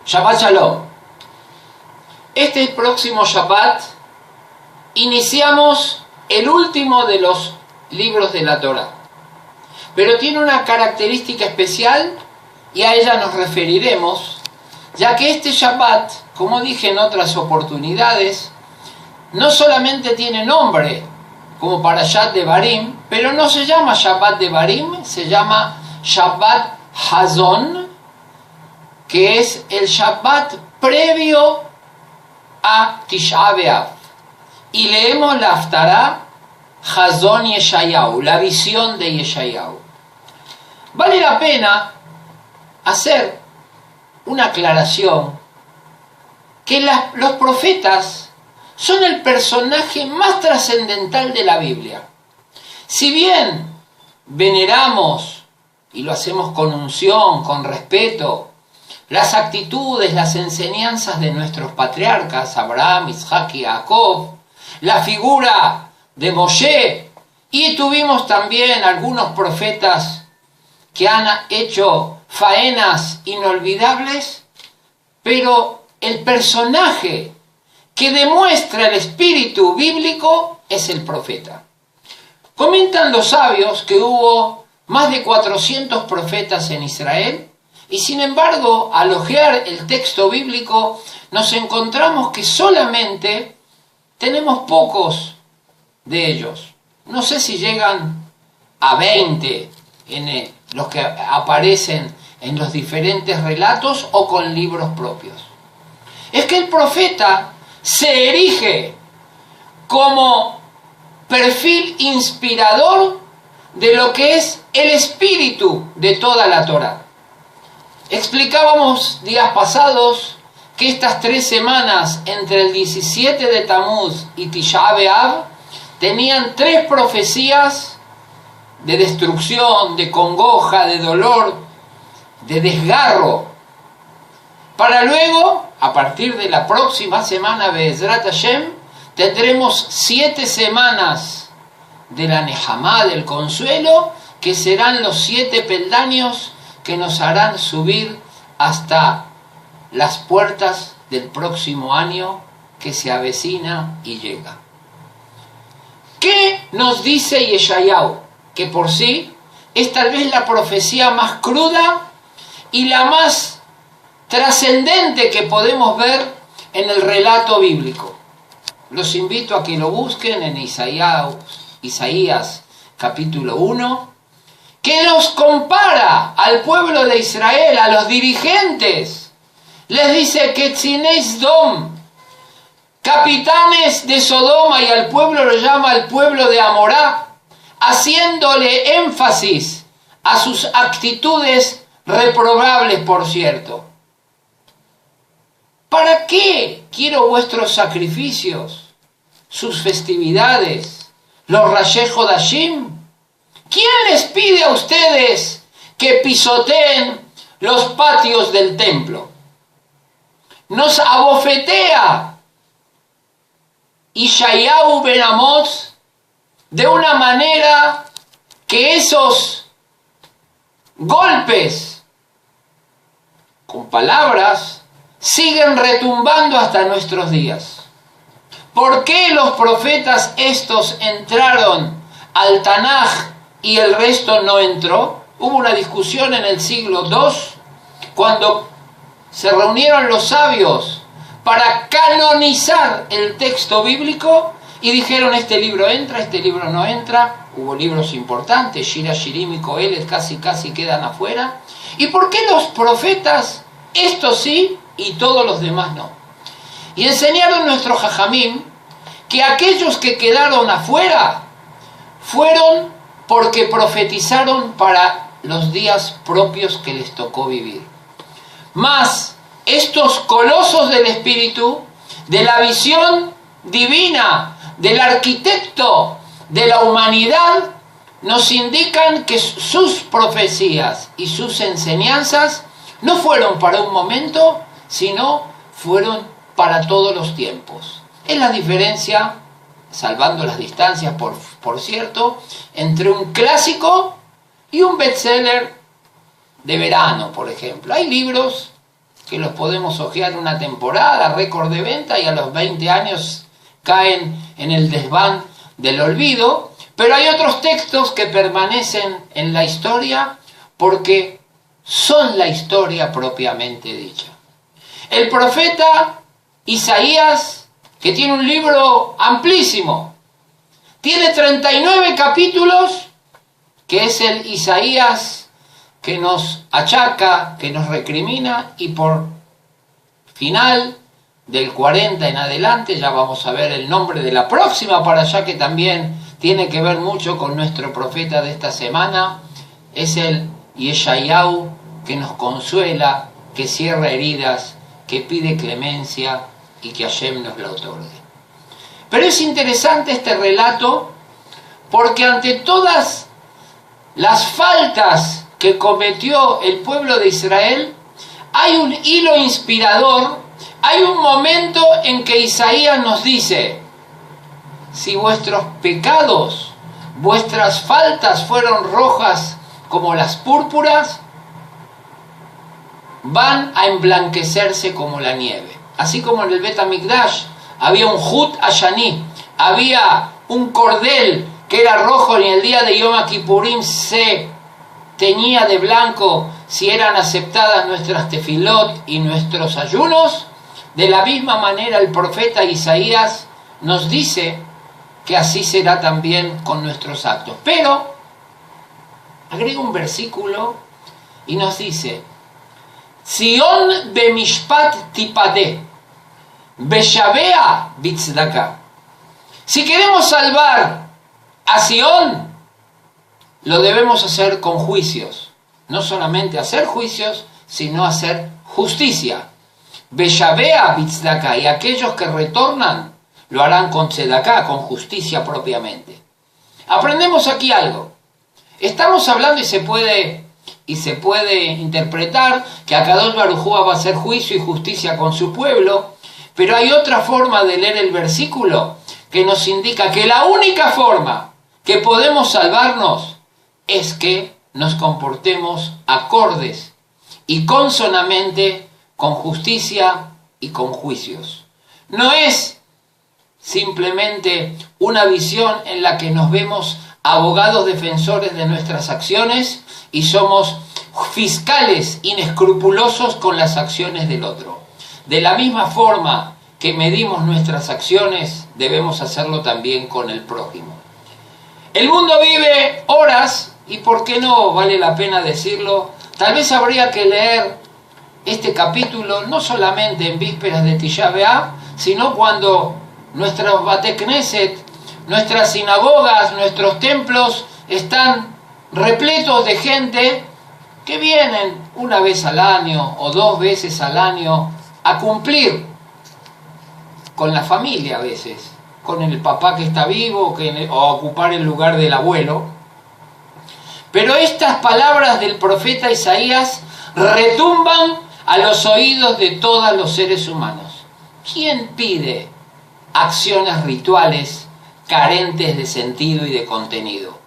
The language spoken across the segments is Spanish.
Shabbat Shalom. Este próximo Shabbat iniciamos el último de los libros de la Torá, pero tiene una característica especial y a ella nos referiremos, ya que este Shabbat, como dije en otras oportunidades, no solamente tiene nombre como Parashat Devarim, pero no se llama Shabbat Devarim, se llama Shabbat Hazon, que es el Shabbat previo a Tisha B'Av. Y leemos la Haftará Hazon Yeshayahu, la visión de Yeshayahu. Vale la pena hacer una aclaración que los profetas son el personaje más trascendental de la Biblia. Si bien veneramos, y lo hacemos con unción, con respeto, las actitudes, las enseñanzas de nuestros patriarcas, Abraham, Isaac y Jacob, la figura de Moshe, y tuvimos también algunos profetas que han hecho faenas inolvidables, pero el personaje que demuestra el espíritu bíblico es el profeta. Comentan los sabios que hubo más de 400 profetas en Israel, y sin embargo, al hojear el texto bíblico, nos encontramos que solamente tenemos pocos de ellos. No sé si llegan a 20 en los que aparecen en los diferentes relatos o con libros propios. Es que el profeta se erige como perfil inspirador de lo que es el espíritu de toda la Torá. Explicábamos días pasados que estas 3 semanas entre el 17 de Tamuz y Tisha B'Av tenían 3 profecías de destrucción, de congoja, de dolor, de desgarro, para luego, a partir de la próxima semana, Be'ezrat Hashem, tendremos 7 semanas de la Nejamá, del consuelo, que serán los 7 peldaños que nos harán subir hasta las puertas del próximo año que se avecina y llega. ¿Qué nos dice Yeshayahu? Que por sí es tal vez la profecía más cruda y la más trascendente que podemos ver en el relato bíblico. Los invito a que lo busquen en Isaías capítulo 1, que nos compara al pueblo de Israel, a los dirigentes. Les dice que Ketzinei Sdom, capitanes de Sodoma, y al pueblo lo llama el pueblo de Amorá, haciéndole énfasis a sus actitudes reprobables, por cierto. ¿Para qué quiero vuestros sacrificios, sus festividades, los Rashei Hodashim? ¿Quién les pide a ustedes que pisoteen los patios del templo? Nos abofetea Yeshayahu ben Amós de una manera que esos golpes con palabras siguen retumbando hasta nuestros días. ¿Por qué los profetas estos entraron al Tanaj y el resto no entró? Hubo una discusión en el siglo II cuando se reunieron los sabios para canonizar el texto bíblico y dijeron: este libro entra, este libro no entra. Hubo libros importantes, Shira, Shirim y Kohelet casi quedan afuera. ¿Y por qué los profetas, estos sí y todos los demás no? Y enseñaron nuestros jajamim que aquellos que quedaron afuera fueron porque profetizaron para los días propios que les tocó vivir. Mas estos colosos del espíritu, de la visión divina, del arquitecto de la humanidad, nos indican que sus profecías y sus enseñanzas no fueron para un momento, sino fueron para todos los tiempos. Es la diferencia, salvando las distancias por cierto, entre un clásico y un bestseller de verano, por ejemplo. Hay libros que los podemos hojear una temporada, récord de venta, y a los 20 años caen en el desván del olvido. Pero hay otros textos que permanecen en la historia porque son la historia propiamente dicha. El profeta Isaías, que tiene un libro amplísimo, tiene 39 capítulos, que es el Isaías que nos achaca, que nos recrimina, y por final del 40 en adelante ya vamos a ver el nombre de la próxima para allá, que también tiene que ver mucho con nuestro profeta de esta semana. Es el Yeshayahu, que nos consuela, que cierra heridas, que pide clemencia y que Hashem nos la otorgue. Pero es interesante este relato porque ante todas las faltas que cometió el pueblo de Israel, hay un hilo inspirador, hay un momento en que Isaías nos dice: si vuestros pecados, vuestras faltas fueron rojas como las púrpuras, van a emblanquecerse como la nieve. Así como en el Bet HaMikdash había un Hut Ashani, había un cordel que era rojo, y en el día de Yom Kippurim se teñía de blanco si eran aceptadas nuestras tefilot y nuestros ayunos. De la misma manera el profeta Isaías nos dice que así será también con nuestros actos. Pero agrega un versículo y nos dice: Sion bemishpat tipade, beshavea bitzdaka. Si queremos salvar a Sion, lo debemos hacer con juicios. No solamente hacer juicios, sino hacer justicia. Beshavea bitzdaka, y aquellos que retornan lo harán con tzedaká, con justicia propiamente. Aprendemos aquí algo. Estamos hablando, y se puede interpretar que Akadosh Baruj Hu va a hacer juicio y justicia con su pueblo, pero hay otra forma de leer el versículo que nos indica que la única forma que podemos salvarnos es que nos comportemos acordes y consonamente con justicia y con juicios. No es simplemente una visión en la que nos vemos abogados defensores de nuestras acciones y somos fiscales inescrupulosos con las acciones del otro. De la misma forma que medimos nuestras acciones, debemos hacerlo también con el prójimo. El mundo vive horas, y por qué no vale la pena decirlo, tal vez habría que leer este capítulo no solamente en vísperas de Tisha B'Av, sino cuando nuestros Bate Knesset, nuestras sinagogas, nuestros templos están repletos de gente que vienen una vez al año o 2 veces al año a cumplir con la familia, a veces con el papá que está vivo o a ocupar el lugar del abuelo. Pero estas palabras del profeta Isaías retumban a los oídos de todos los seres humanos. ¿Quién pide acciones rituales carentes de sentido y de contenido?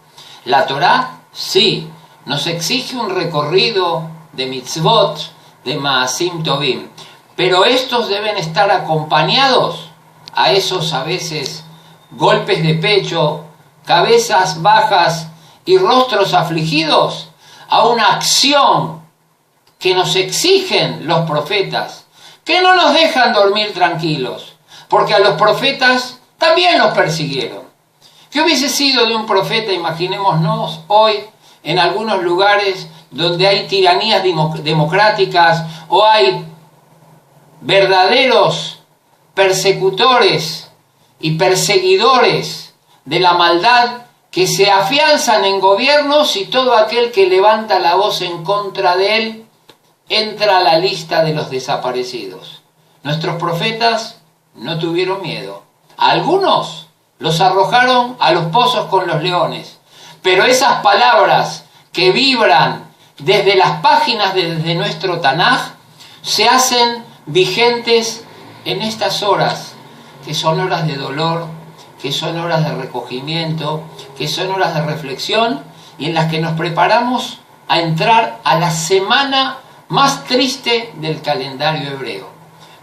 La Torá, sí, nos exige un recorrido de mitzvot, de maasim tovim, pero estos deben estar acompañados a esos a veces golpes de pecho, cabezas bajas y rostros afligidos, a una acción que nos exigen los profetas, que no nos dejan dormir tranquilos, porque a los profetas también los persiguieron. ¿Qué hubiese sido de un profeta, imaginémonos, hoy en algunos lugares donde hay tiranías democráticas o hay verdaderos persecutores y perseguidores de la maldad que se afianzan en gobiernos, y todo aquel que levanta la voz en contra de él entra a la lista de los desaparecidos? Nuestros profetas no tuvieron miedo. A algunos los arrojaron a los pozos con los leones, pero esas palabras que vibran desde las páginas de nuestro Tanaj se hacen vigentes en estas horas, que son horas de dolor, que son horas de recogimiento, que son horas de reflexión, y en las que nos preparamos a entrar a la semana más triste del calendario hebreo.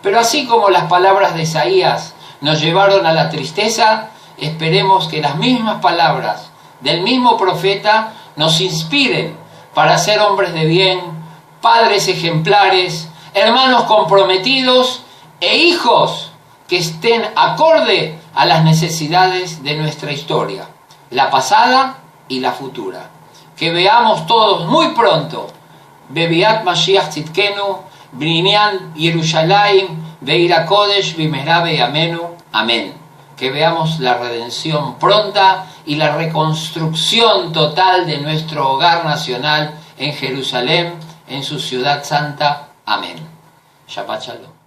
Pero así como las palabras de Isaías nos llevaron a la tristeza, esperemos que las mismas palabras del mismo profeta nos inspiren para ser hombres de bien, padres ejemplares, hermanos comprometidos e hijos que estén acorde a las necesidades de nuestra historia, la pasada y la futura. Que veamos todos muy pronto Bebiat Mashiach Tzidkenu, Bninyan Yerushalayim, Beira Kodesh, Bimehra Beyamenu. Amén. Que veamos la redención pronta y la reconstrucción total de nuestro hogar nacional en Jerusalén, en su ciudad santa. Amén. Shabbat Shalom.